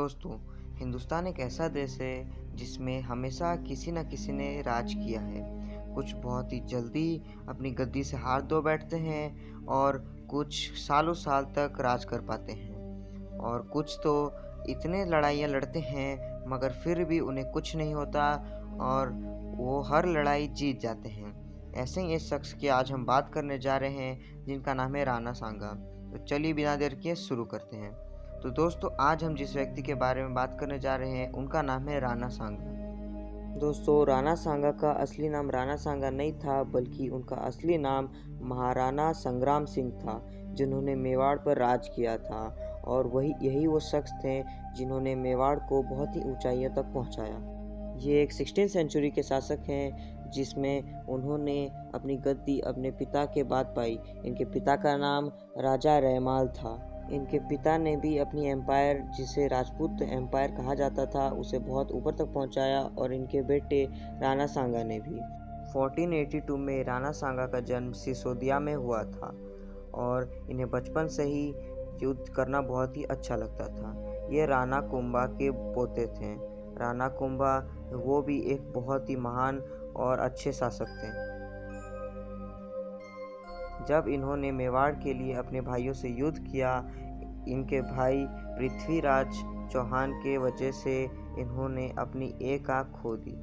दोस्तों, हिंदुस्तान एक ऐसा देश है जिसमें हमेशा किसी न किसी ने राज किया है। कुछ बहुत ही जल्दी अपनी गद्दी से हाथ धो बैठते हैं और कुछ सालों साल तक राज कर पाते हैं और कुछ तो इतने लड़ाइयाँ लड़ते हैं मगर फिर भी उन्हें कुछ नहीं होता और वो हर लड़ाई जीत जाते हैं। ऐसे ही एक शख्स की आज हम बात करने जा रहे हैं जिनका नाम है राणा सांगा। तो चलिए बिना देर किए शुरू करते हैं। तो दोस्तों, आज हम जिस व्यक्ति के बारे में बात करने जा रहे हैं उनका नाम है राणा सांगा। दोस्तों, राणा सांगा का असली नाम राणा सांगा नहीं था, बल्कि उनका असली नाम महाराणा संग्राम सिंह था, जिन्होंने मेवाड़ पर राज किया था और यही वो शख्स थे जिन्होंने मेवाड़ को बहुत ही ऊंचाइयों तक पहुंचाया। ये एक 16वीं सेंचुरी के शासक हैं जिसमें उन्होंने अपनी गद्दी अपने पिता के बाद पाई। इनके पिता का नाम राजा रैमाल था। इनके पिता ने भी अपनी एम्पायर, जिसे राजपूत एम्पायर कहा जाता था, उसे बहुत ऊपर तक पहुंचाया और इनके बेटे राणा सांगा ने भी। 1482 में राणा सांगा का जन्म सिसोदिया में हुआ था और इन्हें बचपन से ही युद्ध करना बहुत ही अच्छा लगता था। ये राणा कुंभा के पोते थे। राणा कुंभा वो भी एक बहुत ही महान और अच्छे शासक थे। जब इन्होंने मेवाड़ के लिए अपने भाइयों से युद्ध किया, इनके भाई पृथ्वीराज चौहान के वजह से इन्होंने अपनी एक आँख खो दी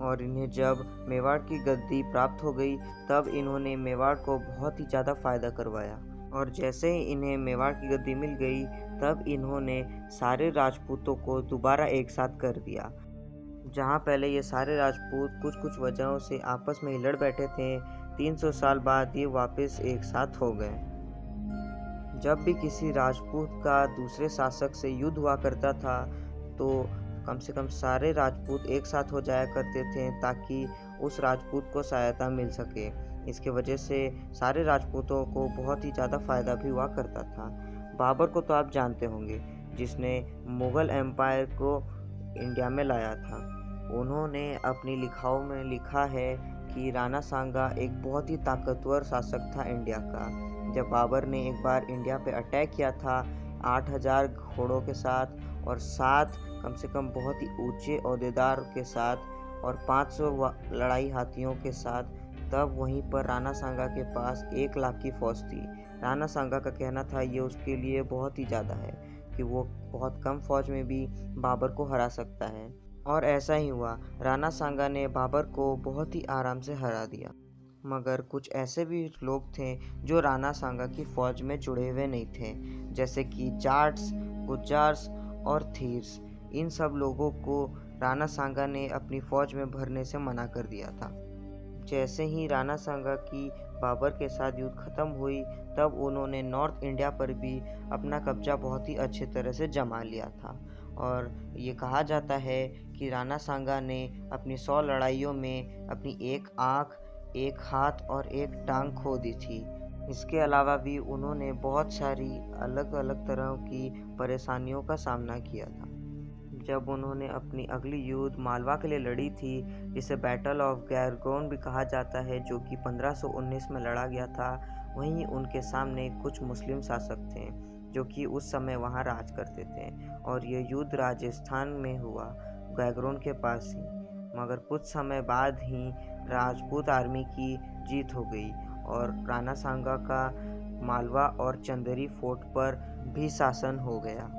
और इन्हें जब मेवाड़ की गद्दी प्राप्त हो गई तब इन्होंने मेवाड़ को बहुत ही ज़्यादा फ़ायदा करवाया। और जैसे ही इन्हें मेवाड़ की गद्दी मिल गई तब इन्होंने सारे राजपूतों को दोबारा एक साथ कर दिया। जहाँ पहले ये सारे राजपूत कुछ कुछ वजहों से आपस में ही लड़ बैठे थे, 300 साल बाद ये वापस एक साथ हो गए। जब भी किसी राजपूत का दूसरे शासक से युद्ध हुआ करता था तो कम से कम सारे राजपूत एक साथ हो जाया करते थे ताकि उस राजपूत को सहायता मिल सके। इसके वजह से सारे राजपूतों को बहुत ही ज़्यादा फ़ायदा भी हुआ करता था। बाबर को तो आप जानते होंगे, जिसने मुग़ल एम्पायर को इंडिया में लाया था। उन्होंने अपनी लिखाओं में लिखा है कि राणा सांगा एक बहुत ही ताकतवर शासक था इंडिया का। जब बाबर ने एक बार इंडिया पे अटैक किया था 8000 घोड़ों के साथ और 7 कम से कम बहुत ही ऊंचे ओहदेदार के साथ और 500 लड़ाई हाथियों के साथ, तब वहीं पर राणा सांगा के पास 1 लाख की फौज थी। राणा सांगा का कहना था ये उसके लिए बहुत ही ज़्यादा है कि वो बहुत कम फौज में भी बाबर को हरा सकता है। और ऐसा ही हुआ। राणा सांगा ने बाबर को बहुत ही आराम से हरा दिया। मगर कुछ ऐसे भी लोग थे जो राणा सांगा की फ़ौज में जुड़े हुए नहीं थे, जैसे कि जाट्स, गुज्जार्स और थीर्स। इन सब लोगों को राणा सांगा ने अपनी फ़ौज में भरने से मना कर दिया था। जैसे ही राणा सांगा की बाबर के साथ युद्ध खत्म हुई तब उन्होंने नॉर्थ इंडिया पर भी अपना कब्जा बहुत ही अच्छे तरह से जमा लिया था। और ये कहा जाता है कि राणा सांगा ने अपनी 100 लड़ाइयों में अपनी 1 आँख, 1 हाथ और 1 टांग खो दी थी। इसके अलावा भी उन्होंने बहुत सारी अलग अलग तरह की परेशानियों का सामना किया था। जब उन्होंने अपनी अगली युद्ध मालवा के लिए लड़ी थी, जिसे बैटल ऑफ गैरगोन भी कहा जाता है, जो कि 1519 में लड़ा गया था, वहीं उनके सामने कुछ मुस्लिम शासक थे जो कि उस समय वहां राज करते थे और ये युद्ध राजस्थान में हुआ, गैगरोन के पास ही। मगर कुछ समय बाद ही राजपूत आर्मी की जीत हो गई और राणा सांगा का मालवा और चंदेरी फोर्ट पर भी शासन हो गया।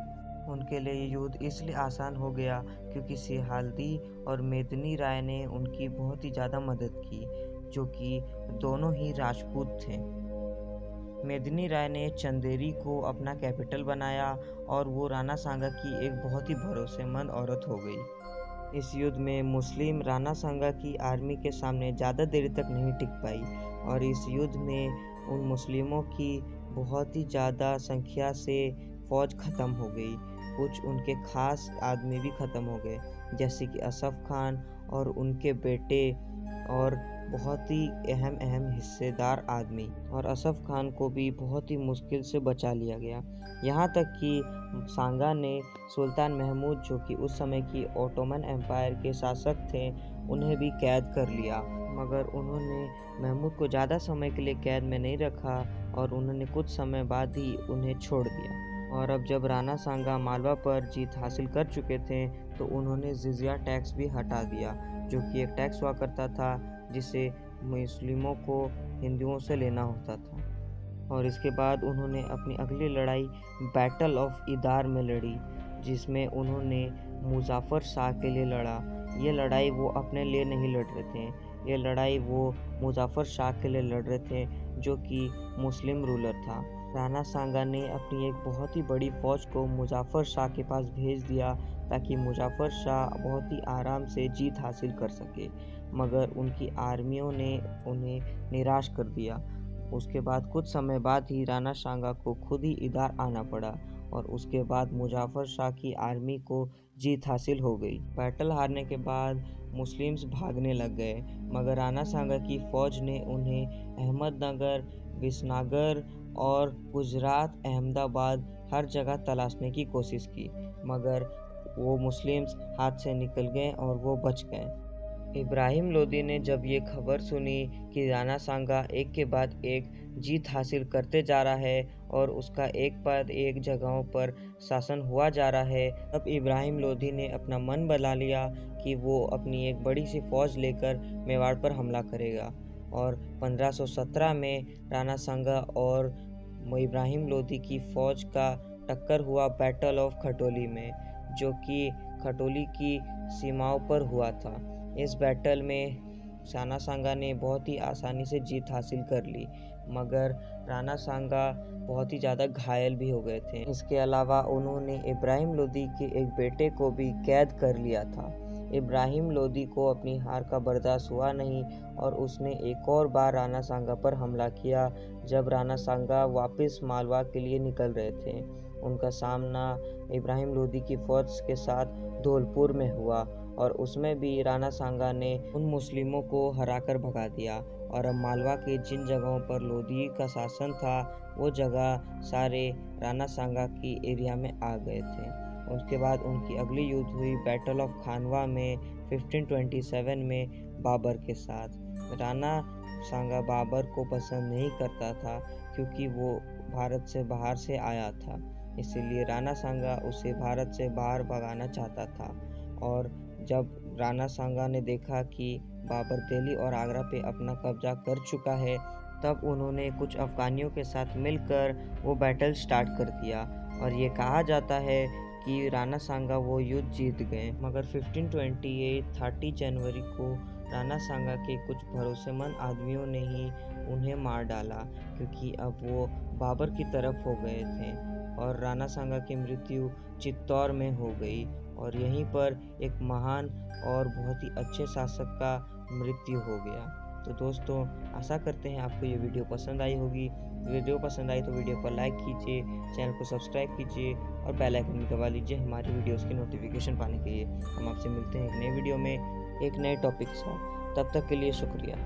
उनके लिए ये युद्ध इसलिए आसान हो गया क्योंकि सिहालदी और मेदिनी राय ने उनकी बहुत ही ज़्यादा मदद की, जो कि दोनों ही राजपूत थे। मेदिनी राय ने चंदेरी को अपना कैपिटल बनाया और वो राणा सांगा की एक बहुत ही भरोसेमंद औरत हो गई। इस युद्ध में मुस्लिम राणा सांगा की आर्मी के सामने ज़्यादा देर तक नहीं टिक पाई और इस युद्ध में उन मुस्लिमों की बहुत ही ज़्यादा संख्या से फौज ख़त्म हो गई। कुछ उनके खास आदमी भी ख़त्म हो गए, जैसे कि असफ खान और उनके बेटे और बहुत ही अहम हिस्सेदार आदमी। और असफ खान को भी बहुत ही मुश्किल से बचा लिया गया। यहाँ तक कि सांगा ने सुल्तान महमूद, जो कि उस समय की ओटोमन एम्पायर के शासक थे, उन्हें भी कैद कर लिया। मगर उन्होंने महमूद को ज़्यादा समय के लिए कैद में नहीं रखा और उन्होंने कुछ समय बाद ही उन्हें छोड़ दिया। और अब जब राणा सांगा मालवा पर जीत हासिल कर चुके थे तो उन्होंने जिजिया टैक्स भी हटा दिया, जो कि एक टैक्स हुआ करता था जिसे मुस्लिमों को हिंदुओं से लेना होता था। और इसके बाद उन्होंने अपनी अगली लड़ाई बैटल ऑफ इदार में लड़ी, जिसमें उन्होंने मुज़फ़्फ़र शाह के लिए लड़ा। ये लड़ाई वो अपने लिए नहीं लड़ रहे थे, ये लड़ाई वो मुज़फ़्फ़र शाह के लिए लड़ रहे थे, जो कि मुस्लिम रूलर था। राणा सांगा ने अपनी एक बहुत ही बड़ी फ़ौज को मुज़फ़्फ़र शाह के पास भेज दिया ताकि मुज़फ़्फ़र शाह बहुत ही आराम से जीत हासिल कर सके, मगर उनकी आर्मियों ने उन्हें निराश कर दिया। उसके बाद कुछ समय बाद ही राणा सांगा को खुद ही इदार आना पड़ा और उसके बाद मुज़फ़्फ़र शाह की आर्मी को जीत हासिल हो गई। बैटल हारने के बाद मुस्लिम्स भागने लग गए, मगर राणा सांगा की फ़ौज ने उन्हें अहमदनगर, विसनगर और गुजरात, अहमदाबाद हर जगह तलाशने की कोशिश की, मगर वो मुस्लिम्स हाथ से निकल गए और वो बच गए। इब्राहिम लोदी ने जब ये खबर सुनी कि राणा सांगा एक के बाद एक जीत हासिल करते जा रहा है और उसका एक बाद एक जगहों पर शासन हुआ जा रहा है, तब इब्राहिम लोदी ने अपना मन बना लिया कि वो अपनी एक बड़ी सी फ़ौज लेकर मेवाड़ पर हमला करेगा। और 1517 में राणा सांगा और इब्राहिम लोदी की फ़ौज का टक्कर हुआ बैटल ऑफ खटोली में, जो कि खटोली की सीमाओं पर हुआ था। इस बैटल में राणा सांगा ने बहुत ही आसानी से जीत हासिल कर ली, मगर राणा सांगा बहुत ही ज़्यादा घायल भी हो गए थे। इसके अलावा उन्होंने इब्राहिम लोदी के एक बेटे को भी कैद कर लिया था। इब्राहिम लोदी को अपनी हार का बर्दाश्त हुआ नहीं और उसने एक और बार राणा सांगा पर हमला किया। जब राणा सांगा वापस मालवा के लिए निकल रहे थे, उनका सामना इब्राहिम लोदी की फ़ौज के साथ धौलपुर में हुआ और उसमें भी राणा सांगा ने उन मुस्लिमों को हराकर भगा दिया और अब मालवा के जिन जगहों पर लोदी का शासन था वो जगह सारे राणा सांगा की एरिया में आ गए थे। उसके बाद उनकी अगली युद्ध हुई बैटल ऑफ खानवा में 1527 में बाबर के साथ। राणा सांगा बाबर को पसंद नहीं करता था क्योंकि वो भारत से बाहर से आया था, इसीलिए राणा सांगा उसे भारत से बाहर भगाना चाहता था। और जब राणा सांगा ने देखा कि बाबर दिल्ली और आगरा पे अपना कब्जा कर चुका है, तब उन्होंने कुछ अफ़गानियों के साथ मिलकर वो बैटल स्टार्ट कर दिया और ये कहा जाता है कि राणा सांगा वो युद्ध जीत गए। मगर 1528 30 जनवरी को राणा सांगा के कुछ भरोसेमंद आदमियों ने ही उन्हें मार डाला, क्योंकि अब वो बाबर की तरफ हो गए थे और राणा सांगा की मृत्यु चित्तौड़ में हो गई और यहीं पर एक महान और बहुत ही अच्छे शासक का मृत्यु हो गया। तो दोस्तों, आशा करते हैं आपको ये वीडियो पसंद आई होगी। वीडियो पसंद आई तो वीडियो को लाइक कीजिए, चैनल को सब्सक्राइब कीजिए और बेल आइकन भी दबा लीजिए हमारी वीडियोस की नोटिफिकेशन पाने के लिए। हम आपसे मिलते हैं एक नए वीडियो में एक नए टॉपिक के साथ। तब तक के लिए शुक्रिया।